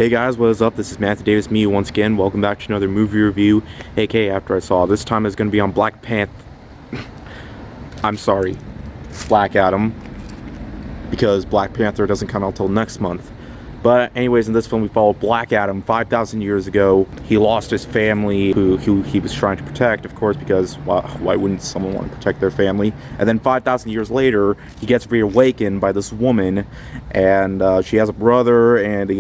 Hey guys, what is up? This is Matthew Davis, me once again. Welcome back to another movie review, aka After I Saw. This time is going to be on Black Panther. I'm sorry, Black Adam, because Black Panther doesn't come out till next month. But anyways, in this film we follow Black Adam 5,000 years ago. He lost his family, who he was trying to protect, of course, because why wouldn't someone want to protect their family? And then 5,000 years later, he gets reawakened by this woman, and she has a brother and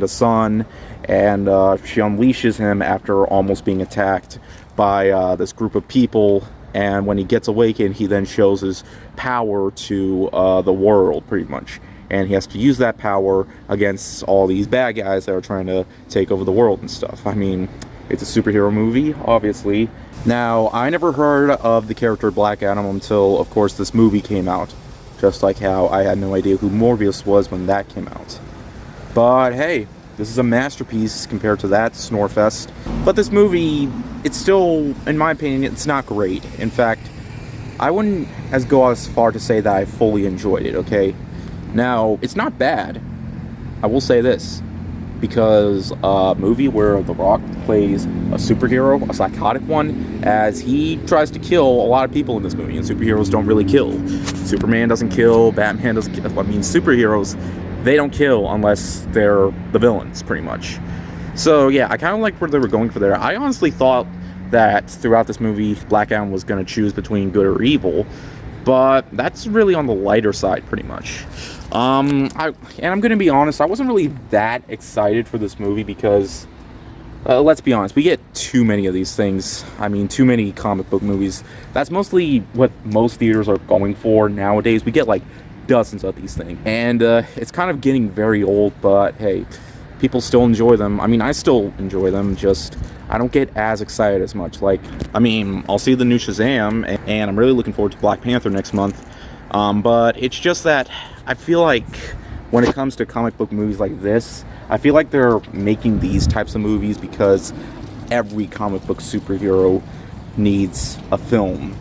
a son, and she unleashes him after almost being attacked by this group of people. And when he gets awakened, he then shows his power to the world, pretty much. And he has to use that power against all these bad guys that are trying to take over the world and stuff. I mean, it's a superhero movie, obviously. Now, I never heard of the character Black Adam until, of course, this movie came out. Just like how I had no idea who Morbius was when that came out. But hey, this is a masterpiece compared to that Snorefest. But this movie, it's still, in my opinion, it's not great. In fact, I wouldn't go as far to say that I fully enjoyed it, okay? Now, it's not bad, I will say this, because a movie where The Rock plays a superhero, a psychotic one, as he tries to kill a lot of people in this movie, and superheroes don't really kill. Superman doesn't kill, Batman doesn't kill. I mean, superheroes, they don't kill unless they're the villains, pretty much. So, yeah, I kind of like where they were going for there. I honestly thought that throughout this movie, Black Adam was going to choose between good or evil, but that's really on the lighter side, pretty much. I'm gonna be honest, I wasn't really that excited for this movie because, let's be honest, we get too many of these things. I mean, too many comic book movies. That's mostly what most theaters are going for nowadays. We get like dozens of these things, and it's kind of getting very old, but hey, people still enjoy them. I mean, I still enjoy them, just I don't get as excited as much. Like, I mean, I'll see the new Shazam, and I'm really looking forward to Black Panther next month. But it's just that I feel like when it comes to comic book movies like this, I feel like they're making these types of movies because every comic book superhero needs a film.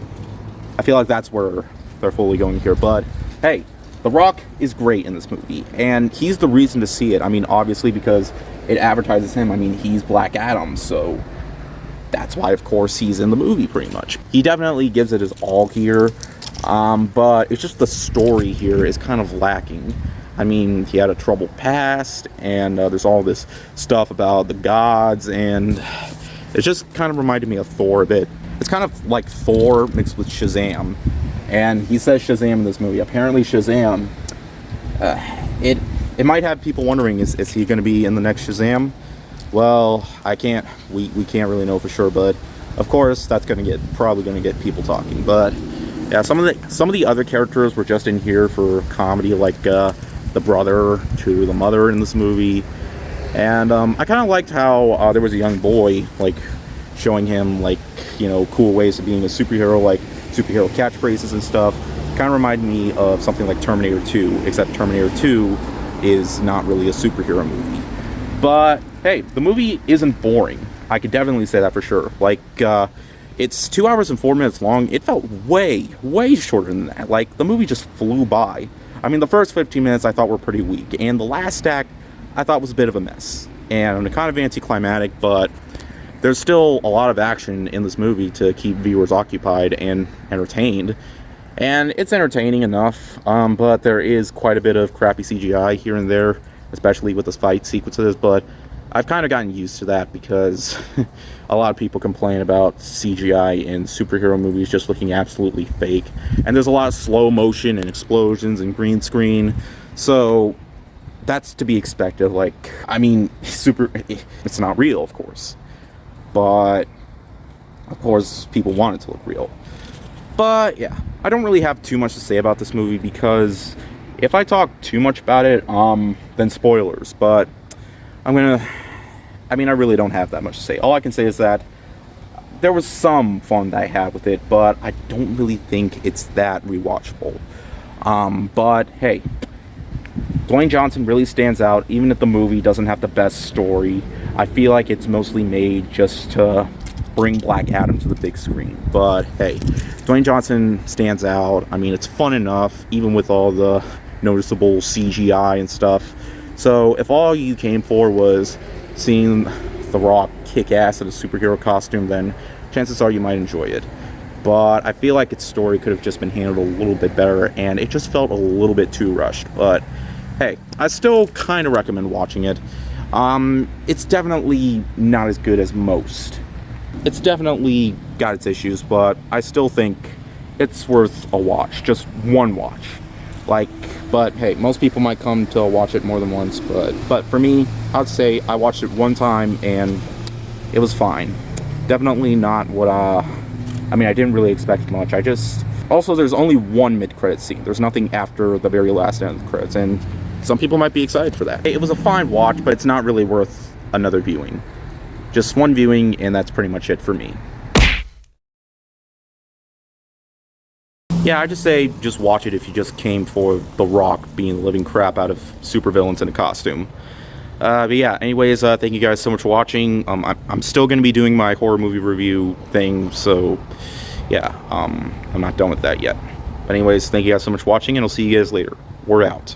I feel like that's where they're fully going here. But hey, The Rock is great in this movie, and he's the reason to see it. I mean, obviously, because it advertises him. I mean, he's Black Adam, so that's why, of course, he's in the movie, pretty much. He definitely gives it his all here. But it's just the story here is kind of lacking. I mean, he had a troubled past, and there's all this stuff about the gods, and it just kind of reminded me of Thor a bit. It's kind of like Thor mixed with Shazam, and he says Shazam in this movie. Apparently Shazam, it might have people wondering, is he going to be in the next Shazam? Well, we can't really know for sure, but of course that's probably going to get people talking. But yeah, some of the other characters were just in here for comedy, like the brother to the mother in this movie, and I kind of liked how there was a young boy, like, showing him, like, you know, cool ways of being a superhero, like superhero catchphrases and stuff. Kind of reminded me of something like Terminator 2, except Terminator 2 is not really a superhero movie. But hey, the movie isn't boring. I could definitely say that for sure. Like, it's 2 hours and 4 minutes long. It felt way shorter than that. Like, the movie just flew by. I mean, the first 15 minutes I thought were pretty weak, and the last act I thought was a bit of a mess, and kind of anticlimactic, but there's still a lot of action in this movie to keep viewers occupied and entertained, and it's entertaining enough, but there is quite a bit of crappy CGI here and there, especially with the fight sequences, but I've kind of gotten used to that because a lot of people complain about CGI in superhero movies just looking absolutely fake. And there's a lot of slow motion and explosions and green screen. So that's to be expected. Like, I mean, it's not real, of course. But, of course, people want it to look real. But, yeah, I don't really have too much to say about this movie because if I talk too much about it, then spoilers. But I really don't have that much to say. All I can say is that there was some fun that I had with it, but I don't really think it's that rewatchable. But hey, Dwayne Johnson really stands out, even if the movie doesn't have the best story. I feel like it's mostly made just to bring Black Adam to the big screen. But hey, Dwayne Johnson stands out. I mean, it's fun enough, even with all the noticeable CGI and stuff. So if all you came for was seeing The Rock kick ass in a superhero costume, then chances are you might enjoy it. But I feel like its story could have just been handled a little bit better, and it just felt a little bit too rushed. But hey, I still kind of recommend watching it. It's definitely not as good as most. It's definitely got its issues, but I still think it's worth a watch. Just one watch. But hey, most people might come to watch it more than once, but for me, I'd say I watched it one time and it was fine. Definitely not what I mean, I didn't really expect much. Also, there's only one mid-credit scene. There's nothing after the very last end of the credits, and some people might be excited for that. It was a fine watch, but it's not really worth another viewing. Just one viewing, and that's pretty much it for me. Yeah, I just say just watch it if you just came for The Rock being the living crap out of supervillains in a costume. But yeah, anyways, thank you guys so much for watching. I'm still going to be doing my horror movie review thing, so yeah, I'm not done with that yet. But anyways, thank you guys so much for watching, and I'll see you guys later. We're out.